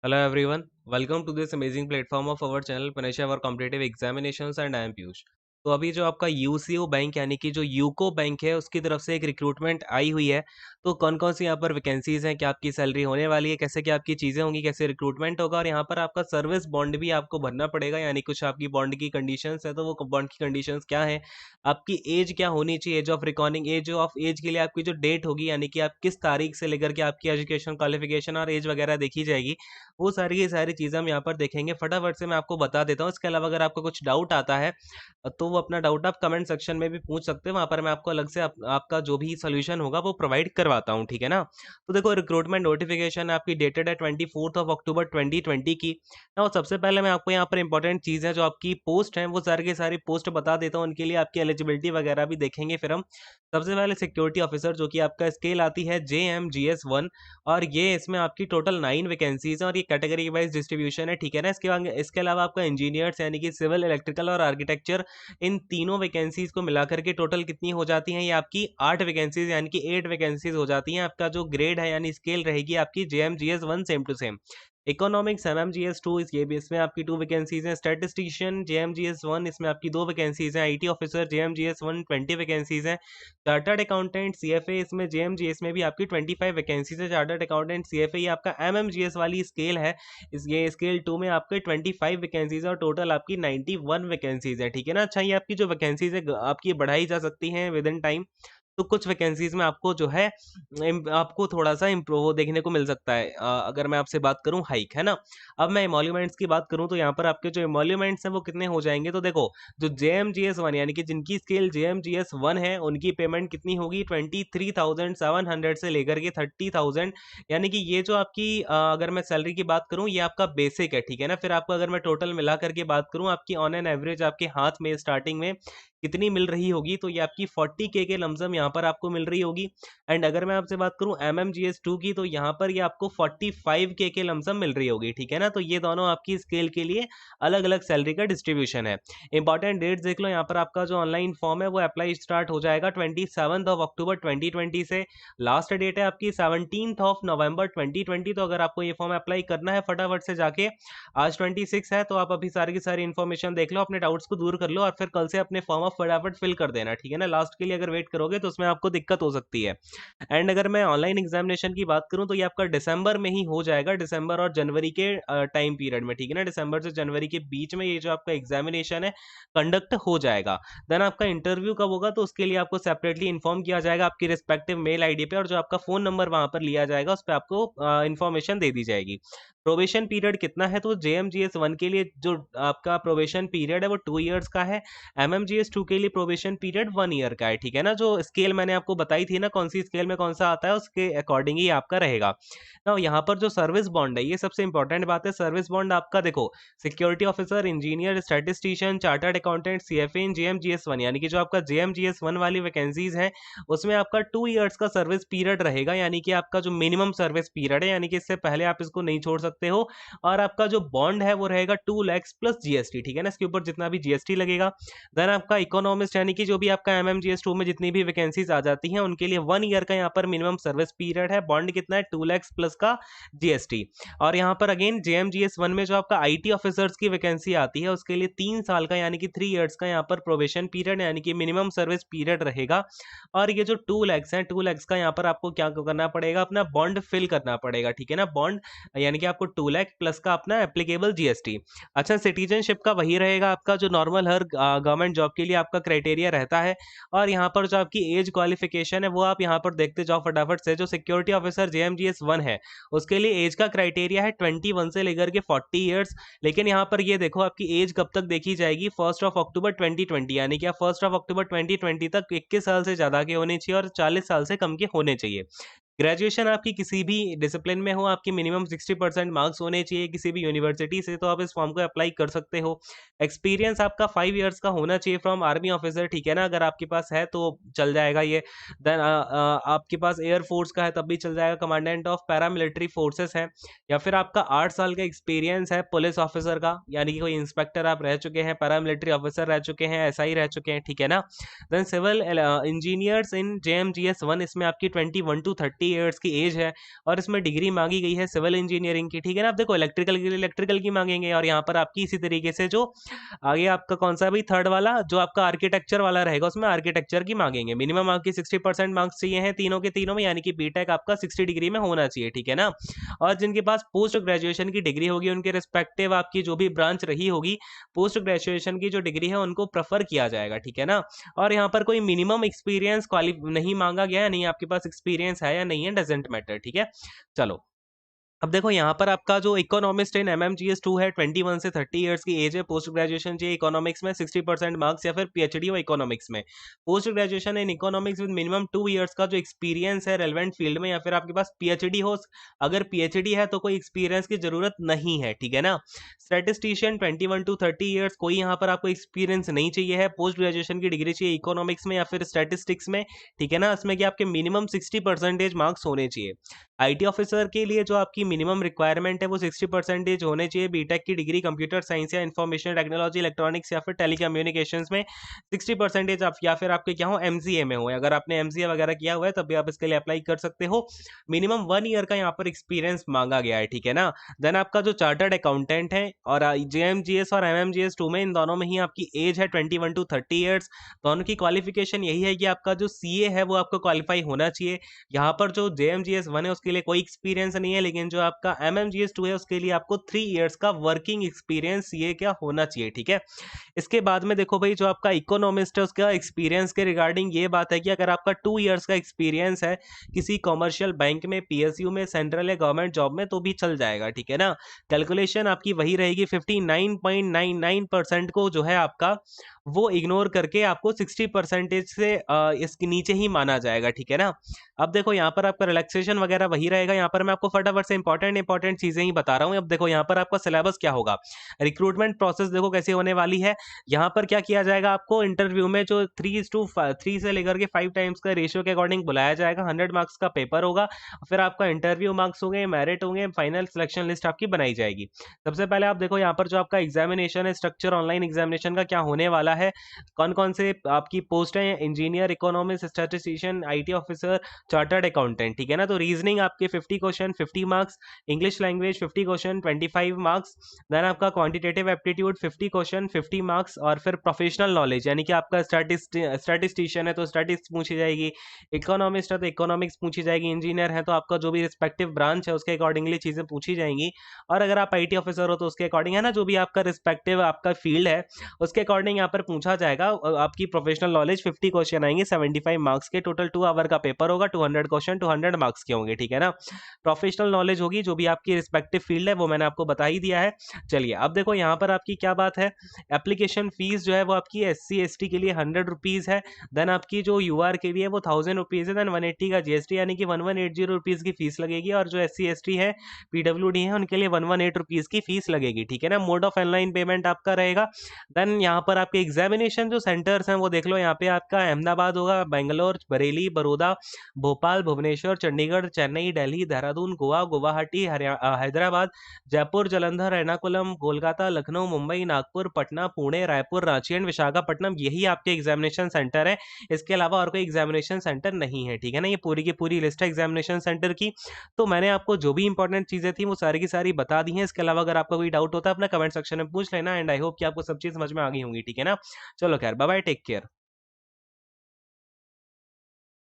Hello everyone, welcome to this amazing platform of our channel Panisha our competitive examinations and I am Piyush। तो अभी जो आपका UCO bank यानी कि जो यूको बैंक है उसकी तरफ से एक रिक्रूटमेंट आई हुई है। तो कौन कौन सी यहाँ पर वैकेंसीज हैं, क्या आपकी सैलरी होने वाली है, कैसे क्या आपकी चीज़ें होंगी, कैसे रिक्रूटमेंट होगा और यहाँ पर आपका सर्विस बॉन्ड भी आपको भरना पड़ेगा। यानी कुछ आपकी बॉन्ड की कंडीशंस है, तो वो बॉन्ड की कंडीशंस क्या है, आपकी एज क्या होनी चाहिए, age of recording age of age के लिए आपकी जो डेट होगी यानी कि आप किस तारीख से लेकर के आपकी एजुकेशन क्वालिफिकेशन और एज वगैरह देखी जाएगी। वो सारी की सारी चीज़ें हम यहाँ पर देखेंगे। फटाफट से मैं आपको बता देता हूँ। इसके अलावा अगर आपको कुछ डाउट आता है तो वो अपना डाउट आप कमेंट सेक्शन में भी पूछ सकते हैं। वहाँ पर मैं आपको अलग से आपका जो भी सॉल्यूशन होगा वो प्रोवाइड करवाता हूँ, ठीक है ना? तो देखो, रिक्रूटमेंट नोटिफिकेशन आपकी डेटेड है 24 ऑफ अक्टूबर 2020 की। और सबसे पहले मैं आपको यहाँ पर इंपॉर्टेंट चीज़ है, जो आपकी पोस्ट है वो सारी की सारी पोस्ट बता देता हूँ। उनके लिए आपकी एलिजिबिलिटी वगैरह भी देखेंगे फिर हम। सबसे पहले सिक्योरिटी ऑफिसर, जो कि आपका स्केल आती है JMGS 1, और ये इसमें आपकी टोटल 9 वैकेंसीज हैं और ये कैटेगरी वाइज डिस्ट्रीब्यूशन है, ठीक है ना? इसके अलावा आपका इंजीनियर्स यानी कि सिविल, इलेक्ट्रिकल और आर्किटेक्चर, इन तीनों वैकेंसीज को मिलाकर के टोटल कितनी हो जाती हैं, ये आपकी 8 वैकेंसीज यानी कि 8 वैकेंसीज हो जाती हैं। आपका जो ग्रेड है यानी स्केल रहेगी आपकी JMGS 1 same to same. Economics MMGS 2, इस ये भी इसमें आपकी 2 वैकेंसीज हैं। स्टैटिस्टिशियन JMGS 1, इसमें आपकी 2 वैकेंसीज हैं। IT ऑफिसर JMGS 1 20 वैकेंसीज हैं। चार्टर्ड अकाउंटेंट CFA, इसमें JMGS में भी आपकी 25 वैकेंसीज है। चार्टर्ड अकाउंटेंट CFA, ये आपका MMGS वाली स्केल है। ये स्केल 2 में आपके 25 वैकेंसीज है और टोटल आपकी 91 वैकेंसीज है, ठीक है ना? अच्छा, ये आपकी जो वैकेंसीज है आपकी बढ़ाई जा सकती हैं विद इन टाइम। तो कुछ वैकेंसीज में आपको जो है आपको थोड़ा सा इम्प्रूव वो देखने को मिल सकता है। अगर मैं आपसे बात करूं हाइक, है ना? अब मैं एमोल्यूमेंट्स की बात करूं तो यहाँ पर आपके जो एमोल्यूमेंट्स हैं वो कितने हो जाएंगे, तो देखो, जो JMGS 1 यानी कि जिनकी स्केल JMGS 1 है उनकी पेमेंट कितनी होगी, 23,700 से लेकर के 30,000। यानी कि ये जो आपकी अगर मैं सैलरी की बात करूं, ये आपका बेसिक है, ठीक है ना? फिर आपको अगर मैं टोटल मिला करके बात करूं, आपकी ऑन एन एवरेज आपके हाथ में स्टार्टिंग में कितनी मिल रही होगी, तो ये आपकी 40K के लमसम यहाँ पर आपको मिल रही होगी। एंड अगर मैं आपसे बात करूं MMGS 2 की, तो यहाँ पर ये आपको 45K के लमसम मिल रही होगी, ठीक है ना? तो ये दोनों आपकी स्केल के लिए अलग अलग सैलरी का डिस्ट्रीब्यूशन है। इंपॉर्टेंट डेट्स देख लो यहाँ पर। आपका जो ऑनलाइन फॉर्म है वो अप्लाई स्टार्ट हो जाएगा 27 ऑफ अक्टूबर 2020 से। लास्ट डेट है आपकी 17 ऑफ नवंबर 2020। तो अगर आपको ये फॉर्म अप्लाई करना है, फटाफट से जाके, आज 26 है तो आप अभी सारी की सारी इन्फॉर्मेशन देख लो, अपने डाउट्स को दूर कर लो और फिर कल से अपने फॉर्म आप फटाफट फिल कर देना, ठीक है ना? लास्ट के लिए अगर वेट करोगे तो उसमें आपको दिक्कत हो सकती है। एंड अगर मैं ऑनलाइन एग्जामिनेशन की बात करूं तो ये आपका दिसंबर में ही हो जाएगा, दिसंबर और जनवरी के टाइम पीरियड में, ठीक है ना? दिसंबर से जनवरी के बीच में ये जो आपका एग्जामिनेशन है कंडक्ट हो जाएगा। देन आपका इंटरव्यू कब होगा, तो उसके लिए आपको सेपरेटली इन्फॉर्म किया जाएगा आपकी रिस्पेक्टिव मेल आईडी पे, और जो आपका फोन नंबर वहां पर लिया जाएगा उस पर आपको इन्फॉर्मेशन दे दी जाएगी। प्रोबेशन पीरियड कितना है, तो JMGS 1 के लिए जो आपका प्रोबेशन पीरियड है वो 2 इयर्स का है। MMGS 2 के लिए प्रोबेशन पीरियड 1 ईयर का है, ठीक है ना? जो स्केल मैंने आपको बताई थी ना, कौन सी स्केल में कौन सा आता है, उसके अकॉर्डिंग ही आपका रहेगा ना। यहाँ पर जो सर्विस बॉन्ड है, ये सबसे इंपॉर्टेंट बात है। सर्विस बॉन्ड आपका देखो, security officer, engineer, statistician, chartered accountant, CFA इन JMGS 1, यानी कि जो आपका JMGS 1 वाली वैकेंसीज है उसमें आपका 2 इयर्स का सर्विस पीरियड रहेगा। यानी कि आपका जो मिनिमम सर्विस पीरियड है, यानी कि इससे पहले आप इसको नहीं छोड़ सकते हो। और आपका जो बॉन्ड है वो रहेगा 2 लाख प्लस GST, ठीक है ना? इसके ऊपर जितना भी GST लगेगा। देन आपका इकोनॉमिस्ट, यानी कि जो भी आपका MMGS 2 में जितनी भी वैकेंसीज आ जाती हैं उनके लिए 1 ईयर का यहाँ पर मिनिमम सर्विस पीरियड है। बॉन्ड कितना है, 2 लाख प्लस का GST। और यहाँ पर अगेन JMGS 1 में जो आपका IT ऑफिसर्स की वैकेंसी आती है उसके लिए 3 साल का यानी कि 3 इयर्स का यहाँ पर प्रोबेशन पीरियड यानी कि मिनिमम सर्विस पीरियड रहेगा। और ये जो 2 लैक्स हैं, 2 लैक्स का यहाँ पर आपको क्या करना पड़ेगा, अपना बॉन्ड फिल करना पड़ेगा, ठीक है ना? बॉन्ड यानी कि आपको 2 लाख प्लस का अपना एप्लीकेबल GST। अच्छा, सिटीजनशिप का वही रहेगा आपका जो नॉर्मल हर गवर्नमेंट जॉब के लिए आपका क्राइटेरिया रहता है। और यहाँ पर जो आपकी एज क्वालिफिकेशन है वो आप यहाँ पर देखते जाओ फटाफट से। जो सिक्योरिटी ऑफिसर JMGS 1 है उसके लिए एज का क्राइटेरिया है 21 से लेकर के 40 इयर्स। लेकिन यहाँ पर ये देखो, आपकी एज कब तक देखी जाएगी, 1 अक्टूबर 2020, यानी कि आप 1 अक्टूबर 2020 तक 21 साल से ज़्यादा के होने चाहिए और 40 साल से कम के होने चाहिए। ग्रेजुएशन आपकी किसी भी डिसिप्लिन में हो, आपकी मिनिमम 60% मार्क्स होने चाहिए किसी भी यूनिवर्सिटी से, तो आप इस फॉर्म को अप्लाई कर सकते हो। एक्सपीरियंस आपका 5 इयर्स का होना चाहिए फ्रॉम आर्मी ऑफिसर, ठीक है ना? अगर आपके पास है तो चल जाएगा ये। देन आपके पास एयर फोर्स का है तब भी चल जाएगा, कमांडेंट ऑफ पैरामिलिट्री फोर्सेस है, या फिर आपका 8 साल का एक्सपीरियंस है पुलिस ऑफिसर का, यानी कि कोई इंस्पेक्टर आप रह चुके हैं, पैरामिलिट्री ऑफिसर रह चुके हैं, SI रह चुके हैं, ठीक है ना? देन सिविल इंजीनियर्स इन JMGS 1, इसमें आपकी 21 to 30 ईयर्स की एज है और इसमें डिग्री मांगी गई है सिविल इंजीनियरिंग की, ठीक है ना। अब देखो इलेक्ट्रिकल के लिए इलेक्ट्रिकल की मांगेंगे और यहाँ पर आपकी इसी तरीके से जो आगे आपका कौन सा भी थर्ड वाला जो आपका आर्किटेक्चर वाला रहेगा उसमें आर्किटेक्चर की मांगेंगे। मिनिमम आपकी 60% मार्क्स चाहिए हैं तीनों के तीनों में, यानी कि बीटेक आपका 60 डिग्री में होना चाहिए, ठीक है ना। और जिनके पास पोस्ट ग्रेजुएशन की डिग्री होगी उनके रिस्पेक्टिव आपकी जो भी ब्रांच रही होगी पोस्ट ग्रेजुएशन की जो डिग्री है उनको प्रेफर किया जाएगा, ठीक है ना। और यहाँ पर कोई मिनिमम एक्सपीरियंस क्वालि नहीं मांगा गया है, नहीं आपके पास एक्सपीरियंस है या नहीं है डजेंट मैटर, ठीक है। चलो अब देखो यहाँ पर आपका जो इकोनॉमिस्ट इन एमएमजीएस 2 है 21 से 30 इयर्स की एज है। पोस्ट ग्रेजुएशन चाहिए इकोनॉमिक्स में 60% मार्क्स या फिर पीएचडी हो इकोनॉमिक्स में। Post graduation in economics with minimum 2 years का जो एक्सपीरियंस है रेलेवेंट फील्ड में, या फिर आपके पास पीएचडी हो। अगर पीएचडी है तो कोई एक्सपीरियंस की जरूरत नहीं है, ठीक है ना। स्टैटिस्टिशियन 21 टू 30 इयर्स, कोई यहाँ पर आपको एक्सपीरियंस नहीं चाहिए है। पोस्ट ग्रेजुएशन की डिग्री चाहिए इकोनॉमिक्स में या फिर स्टैटिस्टिक्स में, ठीक है ना। इसमें कि आपके मिनिमम 60% मार्क्स होने चाहिए। आईटी ऑफिसर के लिए जो आपकी मिनिमम रिक्वायरमेंट है वो 60% होने चाहिए। बीटेक की डिग्री कंप्यूटर साइंस या इंफॉर्मेशन टेक्नोलॉजी इलेक्ट्रॉनिक्स या फिर टेलीकम्युनिकेशंस में 60% आप या फिर आपके क्या हो एमसीए में हो। अगर आपने एमसीए वगैरह किया हुआ है तब भी आप इसके लिए अप्लाई कर सकते हो। मिनिमम 1 ईयर का यहाँ पर एक्सपीरियंस मांगा गया है, ठीक है ना। देन आपका जो चार्टर्ड अकाउंटेंट है और जेएमजीएस और एमएमजीएस 2 में इन दोनों में ही आपकी एज है 21 टू 30 ईयर्स। दोनों की क्वालिफिकेशन यही है कि आपका जो सीए है वो आपको क्वालिफाई होना चाहिए। यहाँ पर जो जेएमजीएस 1 है उसके लिए कोई एक्सपीरियंस नहीं है, लेकिन जो आपका एमएमजीएस 2 है उसके लिए आपको 3 इयर्स का वर्किंग एक्सपीरियंस ये क्या होना चाहिए, ठीक है। इसके बाद में देखो भाई जो आपका इकोनॉमिस्ट है उसका एक्सपीरियंस के रिगार्डिंग ये बात है कि अगर आपका 2 इयर्स का एक्सपीरियंस है किसी कॉमर्शियल बैंक में, पीएसयू में, सेंट्रल या गवर्नमेंट जॉब में तो भी चल जाएगा, ठीक है ना। कैलकुलेशन आपकी वही रहेगी 59.99% को जो है आपका वो इग्नोर करके आपको 60% से इसके नीचे ही माना जाएगा, ठीक है ना। अब देखो यहाँ पर आपका रिलैक्सेशन वगैरह वही रहेगा। यहाँ पर मैं आपको फटाफट से इंपॉर्टेंट चीजें ही बता रहा हूँ। अब देखो यहाँ पर आपका सिलेबस क्या होगा, रिक्रूटमेंट प्रोसेस देखो कैसे होने वाली है। यहाँ पर क्या किया जाएगा, आपको इंटरव्यू में जो 3:3 से लेकर के 5 टाइम्स का रेशियो के अकॉर्डिंग बुलाया जाएगा। 100 मार्क्स का पेपर होगा, फिर आपका इंटरव्यू मार्क्स होंगे, मेरिट होंगे, फाइनल सिलेक्शन लिस्ट आपकी बनाई जाएगी। सबसे पहले आप देखो यहाँ पर जो आपका एग्जामिनेशन है स्ट्रक्चर ऑनलाइन एग्जामिनेशन का क्या होने वाला है। कौन कौन से आपकी पोस्ट है, engineer, economist, statistician, IT officer, chartered accountant, ठीक है ना। तो रीजनिंग आपके 50 question 50 marks, English language 50 question 25 marks, then आपका क्वांटिटेटिव एप्टीट्यूड 50 क्वेश्चन 50 मार्क्स, और फिर प्रोफेशनल नॉलेज यानी कि आपका स्टैटिस्टिशियन है तो स्टैटिस्टिक्स पूछी जाएगी, इकोनॉमिस्ट है तो इकोनॉमिक्स पूछी जाएगी, इंजीनियर है तो आपका जो भी रिस्पेक्टिव ब्रांच है उसके अकॉर्डिंगली चीजें पूछी जाएंगी, और अगर आप आईटी ऑफिसर हो तो उसके अकॉर्डिंग है ना जो भी आपका रिस्पेक्टिव आपका फील्ड है उसके अकॉर्डिंग यहाँ पर पूछा जाएगा। आपकी प्रोफेशनल नॉलेज 50 क्वेश्चन आएंगे 75 मार्क्स के, टोटल 2 आवर का पेपर होगा, 200 क्वेश्चन 200 मार्क्स के होंगे, ठीक है ना। प्रोफेशनल नॉलेज होगी जो भी आपकी रिस्पेक्टिव फील्ड है वो मैंने आपको बता ही दिया है। चलिए अब देखो यहाँ पर आपकी क्या बात है, एप्लीकेशन फीस जो है वो आपकी SC ST के लिए 100 रुपीज़ है। देन आपकी जो UR के लिए वो 1000 रुपीज़ है। देन 180 का GST यानी कि 1180 रुपीज़ की फीस लगेगी, और जो SC ST है PWD है उनके लिए 118 रुपीज़ की फीस लगेगी, ठीक है ना। मोड ऑफ ऑनलाइन पेमेंट आपका रहेगा। देन यहाँ पर आपके एग्जामिनेशन जो सेंटर्स हैं वो देख लो, यहाँ पे आपका अहमदाबाद होगा, बेंगलोर, बरेली, बड़ौदा, भोपाल, भुवनेश्वर, चंडीगढ़, चेन्नई, दिल्ली, देहरादून, गोवा, गुवाहाटी, हैदराबाद, जयपुर, जालंधर, एर्नाकुलम, कोलकाता, लखनऊ, मुंबई, नागपुर, पटना, पुणे, रायपुर, रांची एंड विशाखापट्टनम, यही आपके एग्जामिनेशन सेंटर है। इसके अलावा और कोई एग्जामिनेशन सेंटर नहीं है, ठीक है ना। ये पूरी की पूरी लिस्ट है एग्जामिनेशन सेंटर की। तो मैंने आपको जो भी इंपॉर्टेंट चीजें थी वो सारी की सारी बता दी हैं। इसके अलावा अगर आपका कोई डाउट होता है अपना कमेंट सेक्शन में पूछ लेना, एंड आई होप कि आपको सब चीज समझ में आ गई होंगी, ठीक है ना। चलो खैर, बाय बाय, टेक केयर।